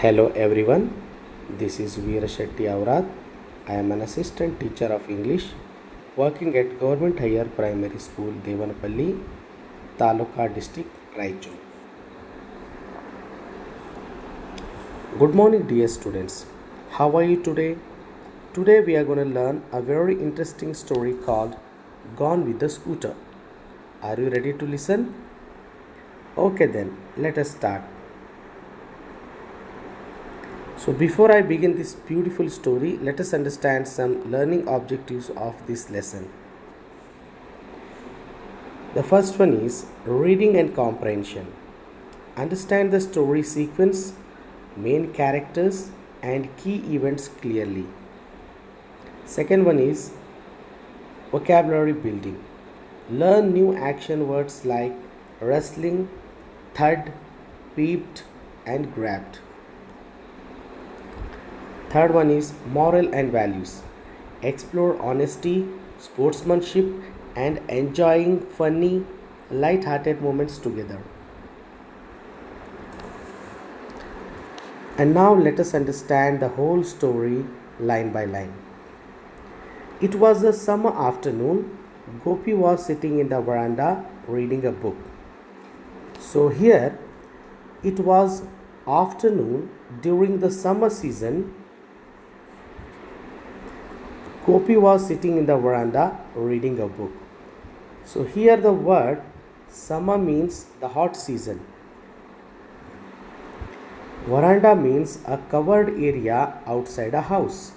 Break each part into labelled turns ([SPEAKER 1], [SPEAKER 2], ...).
[SPEAKER 1] Hello everyone, this is Veerashetty Aurad. I am an assistant teacher of English working at Government Higher Primary School, Devanapalli, Taluka District, Raichur. Good morning, dear students. How are you today? Today we are going to learn a very interesting story called Gone with the Scooter. Are you ready to listen? Okay, then let us start. So before I begin this beautiful story, let us understand some learning objectives of this lesson. The first one is reading and comprehension. Understand the story sequence, main characters and key events clearly. Second one is vocabulary building. Learn new action words like rustling, thud, peeped and grabbed. Third one is moral and values. Explore honesty, sportsmanship, and enjoying funny, light-hearted moments together. And now let us understand the whole story line by line. It was a summer afternoon. Gopi was sitting in the veranda reading a book. So here it was afternoon during the summer season. Gopi was sitting in the veranda reading a book. So here the word summer means the hot season. Veranda means a covered area outside a house.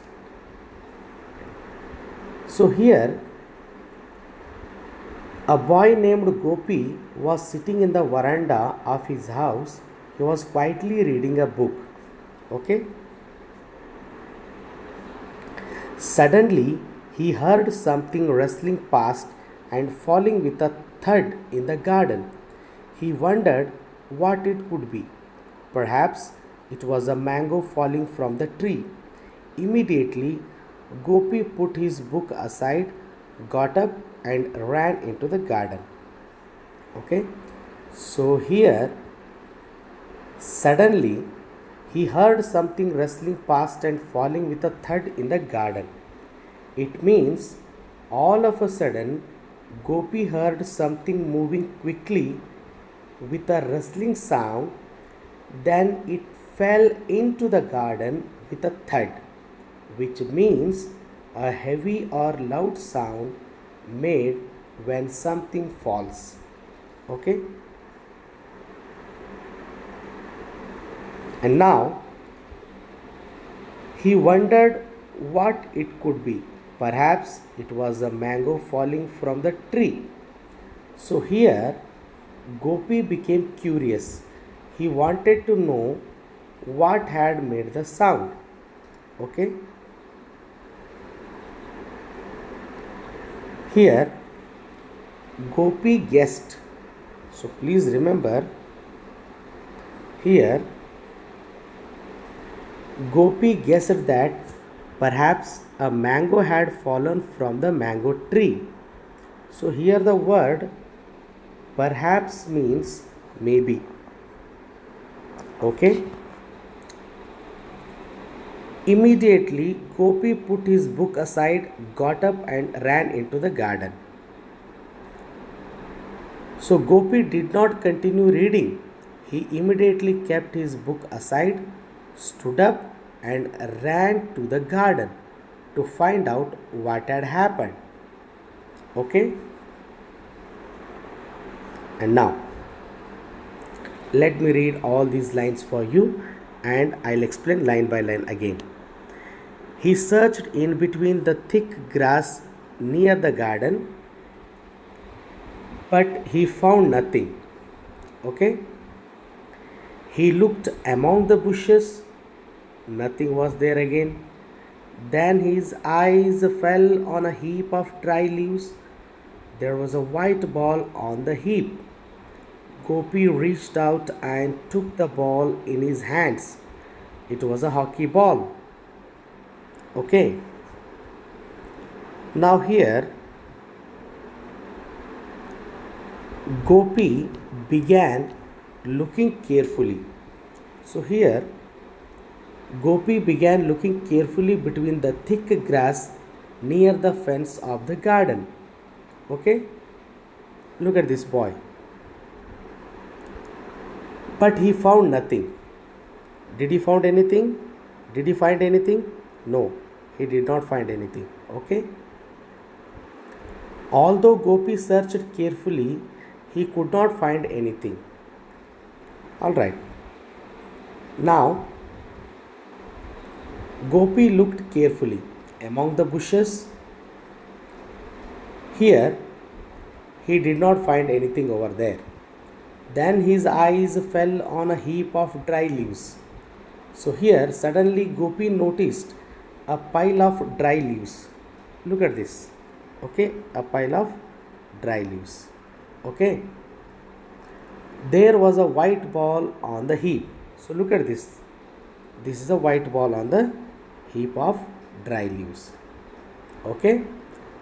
[SPEAKER 1] So here a boy named Gopi was sitting in the veranda of his house. He was quietly reading a book. Okay? Suddenly, he heard something rustling past and falling with a thud in the garden. He wondered what it could be. Perhaps it was a mango falling from the tree. Immediately, Gopi put his book aside, got up, and ran into the garden. Okay, so here, suddenly, he heard something rustling past and falling with a thud in the garden. It means all of a sudden Gopi heard something moving quickly with a rustling sound. Then it fell into the garden with a thud, which means a heavy or loud sound made when something falls. Okay? And now he wondered what it could be. Perhaps it was a mango falling from the tree. So here Gopi became curious. He wanted to know what had made the sound. Okay? Here Gopi guessed. So please remember, here Gopi guessed that perhaps a mango had fallen from the mango tree. So here the word perhaps means maybe. Okay? Immediately Gopi put his book aside, got up and ran into the garden. So Gopi did not continue reading. He immediately kept his book aside, stood up and ran to the garden to find out what had happened. Okay? And now, let me read all these lines for you and I'll explain line by line again. He searched in between the thick grass near the garden, but he found nothing. Okay? He looked among the bushes. Nothing was there again. Then his eyes fell on a heap of dry leaves. There was a white ball on the heap. Gopi reached out and took the ball in his hands. It was a hockey ball. Okay. Now here, Gopi began looking carefully. So here Gopi began looking carefully between the thick grass near the fence of the garden. Okay, look at this boy. But he found nothing. Did he found anything? Did he find anything? No, he did not find anything. Okay. Although Gopi searched carefully, he could not find anything. Alright. Now, Gopi looked carefully among the bushes. Here, he did not find anything over there. Then his eyes fell on a heap of dry leaves. So here, suddenly Gopi noticed a pile of dry leaves. Look at this. Okay, a pile of dry leaves. Okay. There was a white ball on the heap. So look at this. This is a white ball on the heap of dry leaves. Okay.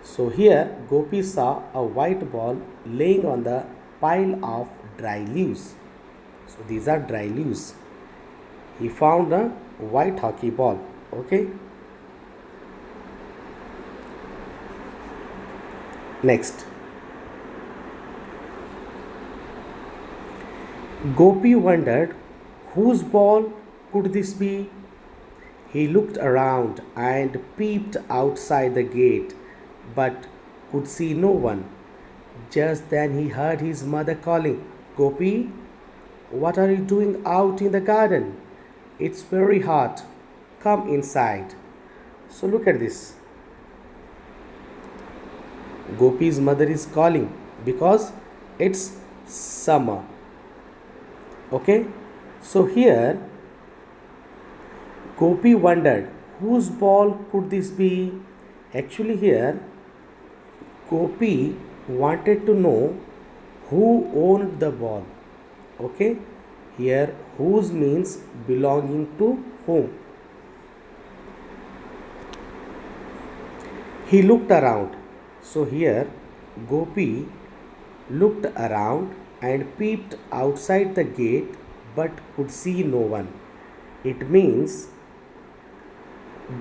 [SPEAKER 1] So here Gopi saw a white ball laying on the pile of dry leaves. So these are dry leaves. He found a white hockey ball. Okay. Next. Gopi wondered whose ball could this be? He looked around and peeped outside the gate but could see no one. Just then he heard his mother calling, Gopi, what are you doing out in the garden? It's very hot. Come inside. So look at this. Gopi's mother is calling because it's summer. Okay. So here Gopi wondered whose ball could this be? Actually here Gopi wanted to know who owned the ball. Okay. Here whose means belonging to whom. He looked around. So here Gopi looked around and peeped outside the gate but could see no one. It means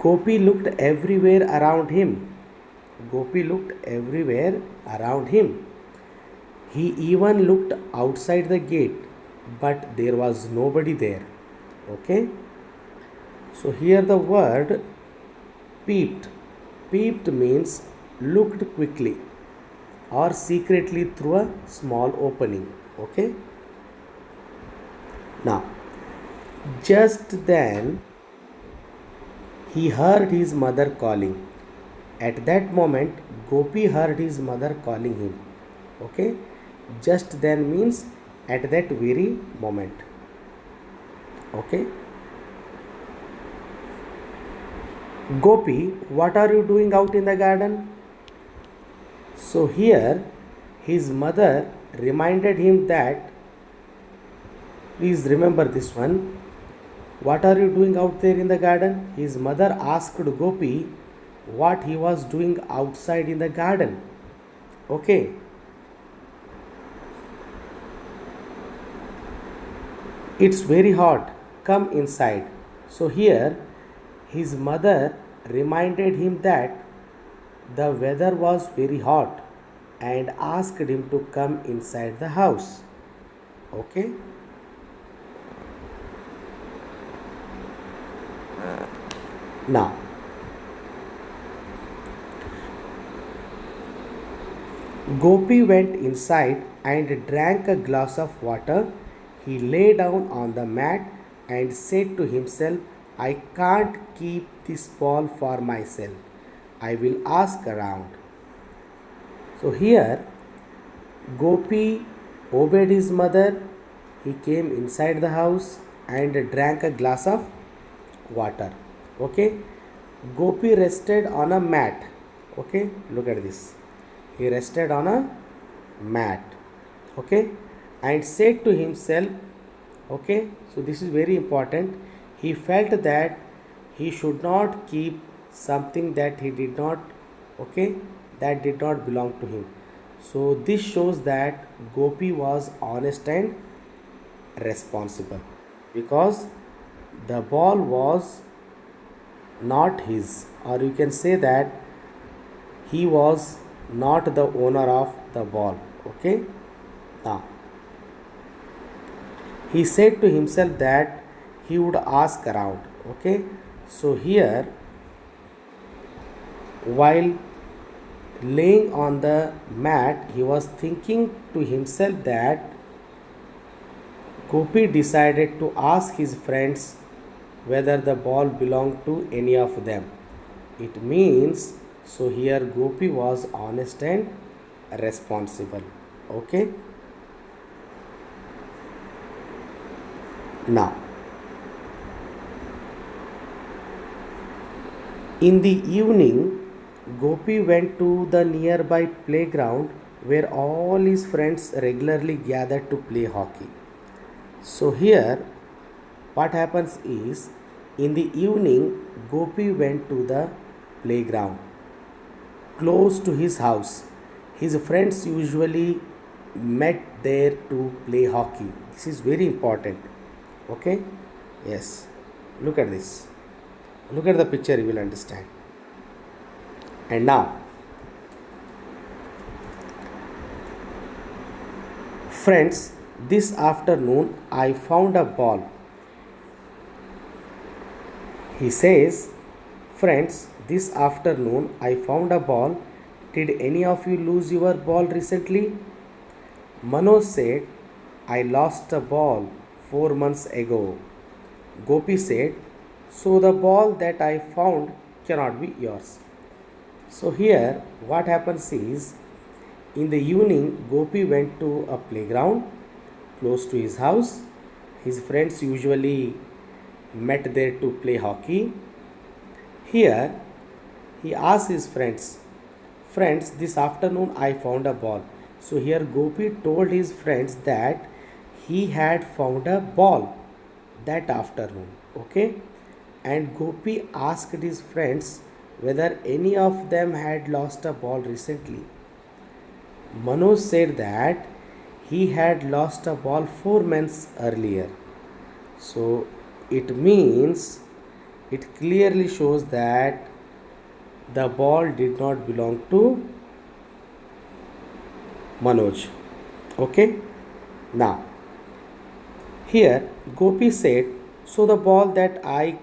[SPEAKER 1] Gopi looked everywhere around him. Gopi looked everywhere around him. He even looked outside the gate, but there was nobody there. Okay. So here the word peeped. Peeped means looked quickly or secretly through a small opening. Okay. Now, just then he heard his mother calling. At that moment, Gopi heard his mother calling him. Okay. Just then means at that very moment. Okay. Gopi, what are you doing out in the garden? So here his mother reminded him that, please remember this one. What are you doing out there in the garden? His mother asked Gopi what he was doing outside in the garden. Okay. It's very hot. Come inside. So here his mother reminded him that the weather was very hot and asked him to come inside the house. Okay. Now, Gopi went inside and drank a glass of water. He lay down on the mat and said to himself, I can't keep this ball for myself. I will ask around. So here Gopi obeyed his mother. He came inside the house and drank a glass of water. Okay. Gopi rested on a mat. Okay. Look at this. He rested on a mat. Okay. And said to himself, okay, so this is very important. He felt that he should not keep something that he did not, okay, that did not belong to him. So this shows that Gopi was honest and responsible because the ball was not his, or you can say that he was not the owner of the ball. Okay, now he said to himself that he would ask around. Okay, so here, while laying on the mat, he was thinking to himself that Gopi decided to ask his friends whether the ball belonged to any of them. It means, so here Gopi was honest and responsible. Okay, now in the evening, Gopi went to the nearby playground where all his friends regularly gathered to play hockey. So here, what happens is, in the evening, Gopi went to the playground close to his house. His friends usually met there to play hockey. This is very important. Okay? Yes. Look at this. Look at the picture, you will understand. And now, friends, this afternoon I found a ball. He says, friends, this afternoon I found a ball. Did any of you lose your ball recently? Manoj said, I lost a ball 4 months ago. Gopi said, so the ball that I found cannot be yours. So here what happens is, in the evening Gopi went to a playground close to his house. His friends usually met there to play hockey. Here he asked his friends, friends, this afternoon I found a ball. So here Gopi told his friends that he had found a ball that afternoon. Okay, and Gopi asked his friends whether any of them had lost a ball recently. Manoj said that he had lost a ball 4 months earlier. So it means, it clearly shows that the ball did not belong to Manoj. Okay, now here Gopi said, so the ball that I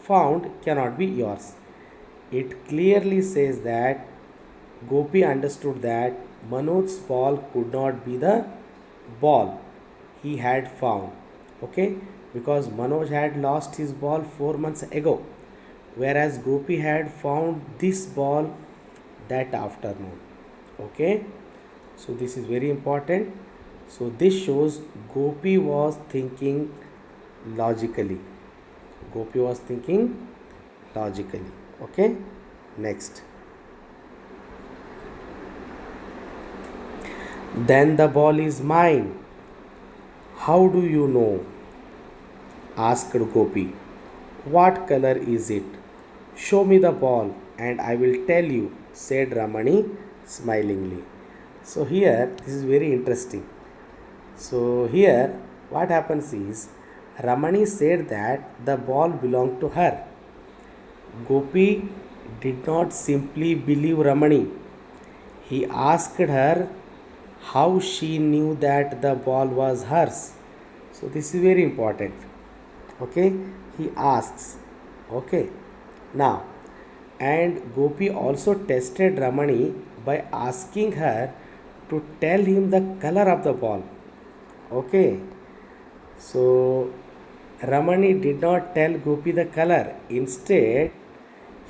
[SPEAKER 1] found cannot be yours. It clearly says that Gopi understood that Manoj's ball could not be the ball he had found. Okay, because Manoj had lost his ball 4 months ago, whereas Gopi had found this ball that afternoon. Okay, so this is very important. So this shows Gopi was thinking logically. Gopi was thinking logically. Okay, next. Then the ball is mine. How do you know? Asked Gopi. What color is it? Show me the ball and I will tell you, said Ramani smilingly. So here, this is very interesting. So here, what happens is, Ramani said that the ball belonged to her. Gopi did not simply believe Ramani. He asked her how she knew that the ball was hers. So this is very important. Okay, he asks. Okay, now, and Gopi also tested Ramani by asking her to tell him the color of the ball. Okay, so Ramani did not tell Gopi the color. Instead,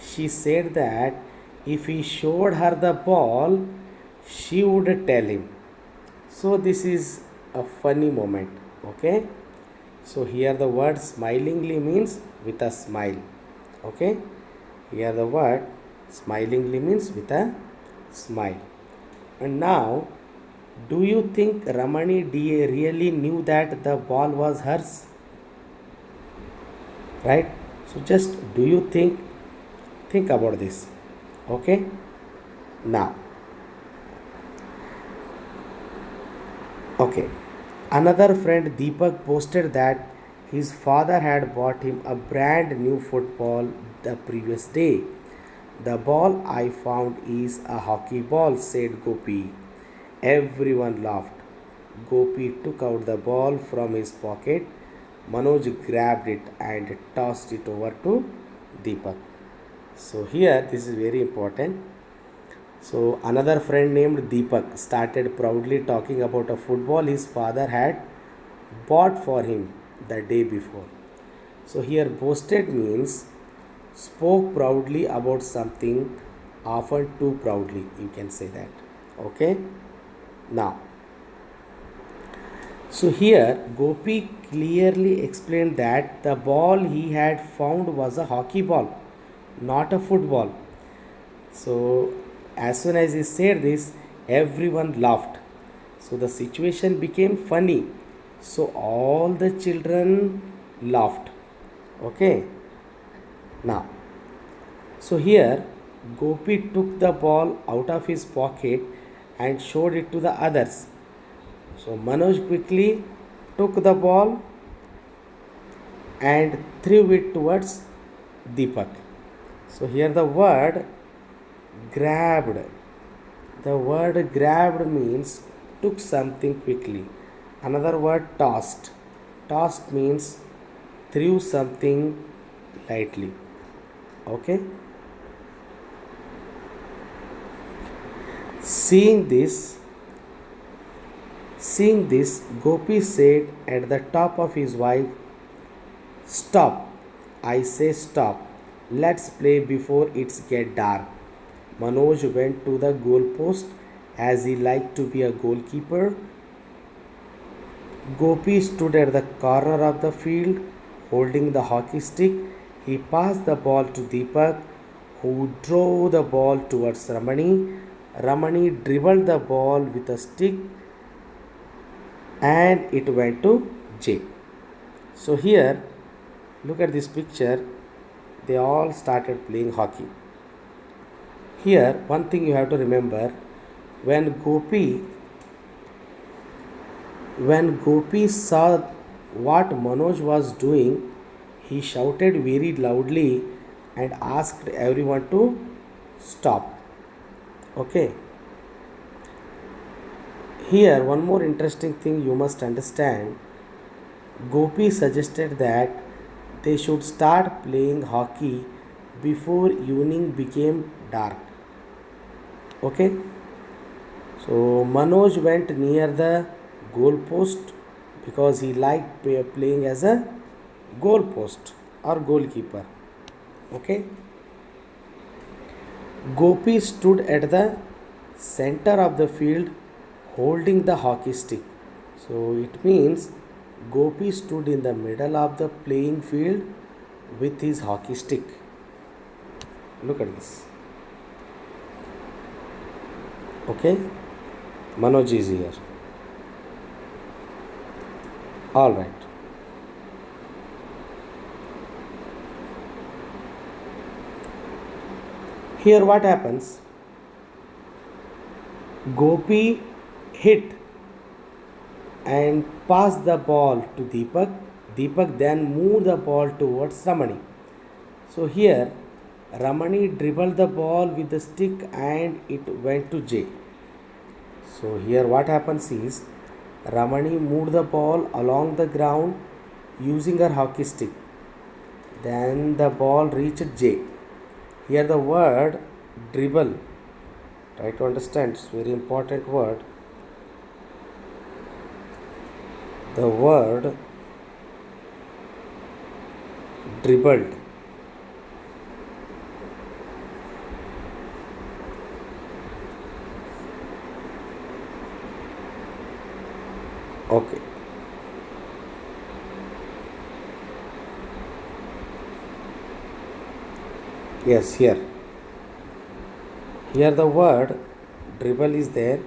[SPEAKER 1] she said that if he showed her the ball, she would tell him. So this is a funny moment. Okay, so here the word smilingly means with a smile. Okay, here the word smilingly means with a smile. And now, do you think Ramani really knew that the ball was hers? Right? So just do you think about this. Okay, now, okay, another friend Deepak posted that His father had bought him a brand new football the previous day. The ball I found is a hockey ball, said Gopi. Everyone laughed. Gopi took out the ball from his pocket. Manoj grabbed it and tossed it over to Deepak. So, here this is very important. So, another friend named Deepak started proudly talking about a football his father had bought for him the day before. So, here boasted means spoke proudly about something, often too proudly, you can say that. Okay, now, so here Gopi clearly explained that the ball he had found was a hockey ball, not a football. So, as soon as he said this, everyone laughed. So, the situation became funny. So, all the children laughed. Okay. Now, so here Gopi took the ball out of his pocket and showed it to the others. So, Manoj quickly took the ball and threw it towards Deepak. So, here the word grabbed. The word grabbed means took something quickly. Another word tossed. Tossed means threw something lightly. Okay. Seeing this, Gopi said at the top of his voice, "Stop! I say stop. Let's play before it's get dark." Manoj went to the goal post as he liked to be a goalkeeper. Gopi stood at the corner of the field holding the hockey stick. He passed the ball to Deepak, who drove the ball towards Ramani. Ramani dribbled the ball with a stick and it went to Jay. So, here look at this picture. They all started playing hockey. Here, one thing you have to remember, when Gopi saw what Manoj was doing, he shouted very loudly and asked everyone to stop. Okay. Here, one more interesting thing you must understand. Gopi suggested that they should start playing hockey before evening became dark. Okay. So, Manoj went near the goal post because he liked playing as a goal post or goalkeeper. Okay. Gopi stood at the center of the field holding the hockey stick. So it means Gopi stood in the middle of the playing field with his hockey stick. Look at this. Okay. Manoj is here. All right. Here what happens? Gopi hit and passed the ball to Deepak. Deepak then moved the ball towards Ramani. So here Ramani dribbled the ball with the stick and it went to Jay. So here what happens is Ramani moved the ball along the ground using her hockey stick. Then the ball reached Jay. Here the word dribble, try to understand, it's very important word. The word dribbled. Okay. Yes, here the word dribble is there.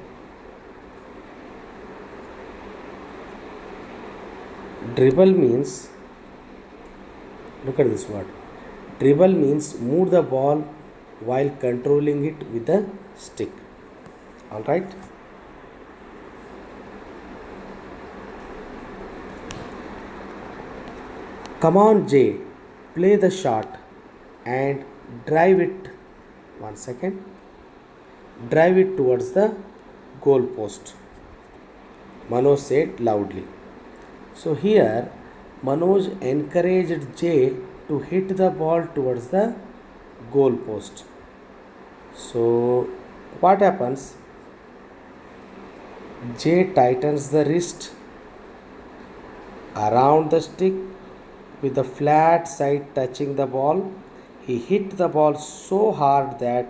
[SPEAKER 1] Dribble means, look at this word. Dribble means move the ball while controlling it with the stick. All right. Come on, Jay, play the shot and drive it. 1 second. Drive it towards the goal post, Manoj said loudly. So here, Manoj encouraged Jay to hit the ball towards the goal post. So what happens? Jay tightens the wrist around the stick with the flat side touching the ball. He hit the ball so hard that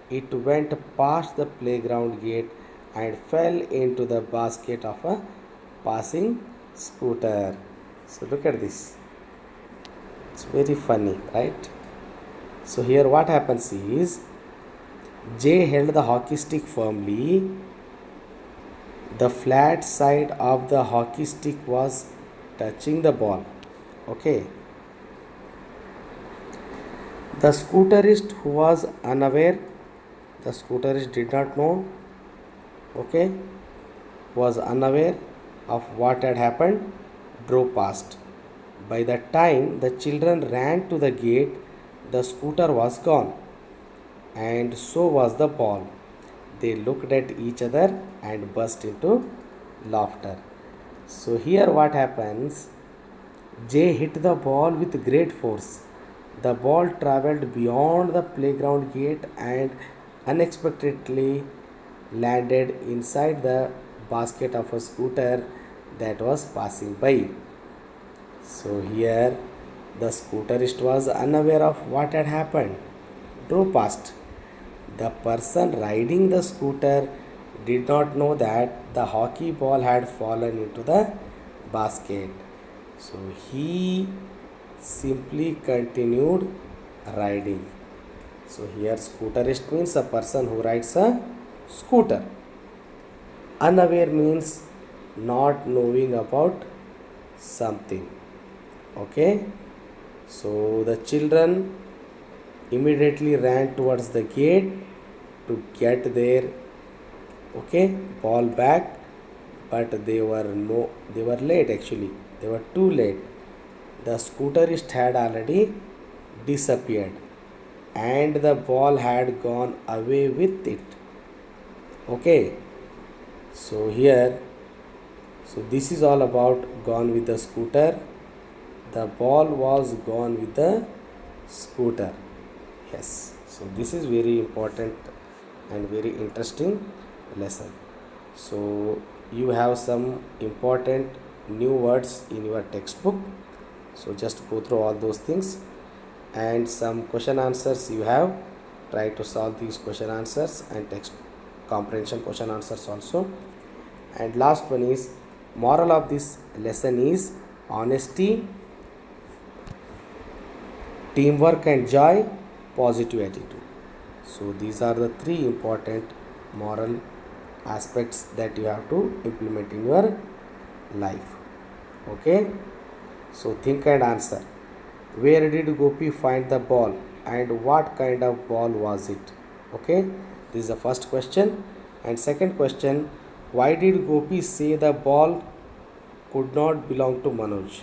[SPEAKER 1] it went past the playground gate and fell into the basket of a passing scooter. So look at this. It's very funny, right? So here what happens is Jay held the hockey stick firmly. The flat side of the hockey stick was touching the ball. Okay. The scooterist who was unaware, the scooterist did not know, okay, was unaware of what had happened, drove past. By the time the children ran to the gate, the scooter was gone, and so was the ball. They looked at each other and burst into laughter. So here what happens? Jay hit the ball with great force. The ball traveled beyond the playground gate and unexpectedly landed inside the basket of a scooter that was passing by. So here the scooterist was unaware of what had happened, drove past. The person riding the scooter did not know that the hockey ball had fallen into the basket. So he simply continued riding. So here scooterist means a person who rides a scooter. Unaware means not knowing about something. Okay. So the children immediately ran towards the gate to get their ball back, but they were late actually. They were too late. The scooterist had already disappeared and the ball had gone away with it. Okay. So here, so this is all about gone with the scooter. The ball was gone with the scooter. Yes. So this is very important and very interesting lesson. So you have some important new words in your textbook. So just go through all those things, and some question answers you have. Try to solve these question answers and text comprehension question answers also. And last one is, moral of this lesson is honesty, teamwork and joy, positive attitude. So these are the three important moral aspects that you have to implement in your life. Okay. So think and answer. Where did Gopi find the ball and what kind of ball was it? Okay. This is the first question. And second question, why did Gopi say the ball could not belong to Manoj?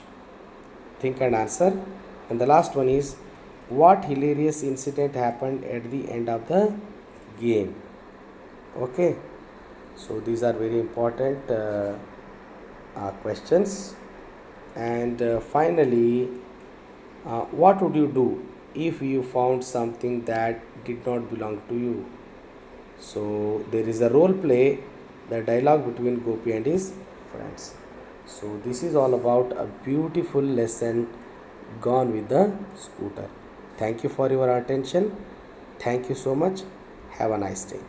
[SPEAKER 1] Think and answer. And the last one is, what hilarious incident happened at the end of the game? Okay. So these are very important questions. And finally, what would you do if you found something that did not belong to you? So there is a role play, the dialogue between Gopi and his friends. So this is all about a beautiful lesson, gone with the scooter. Thank you for your attention. Thank you so much. Have a nice day.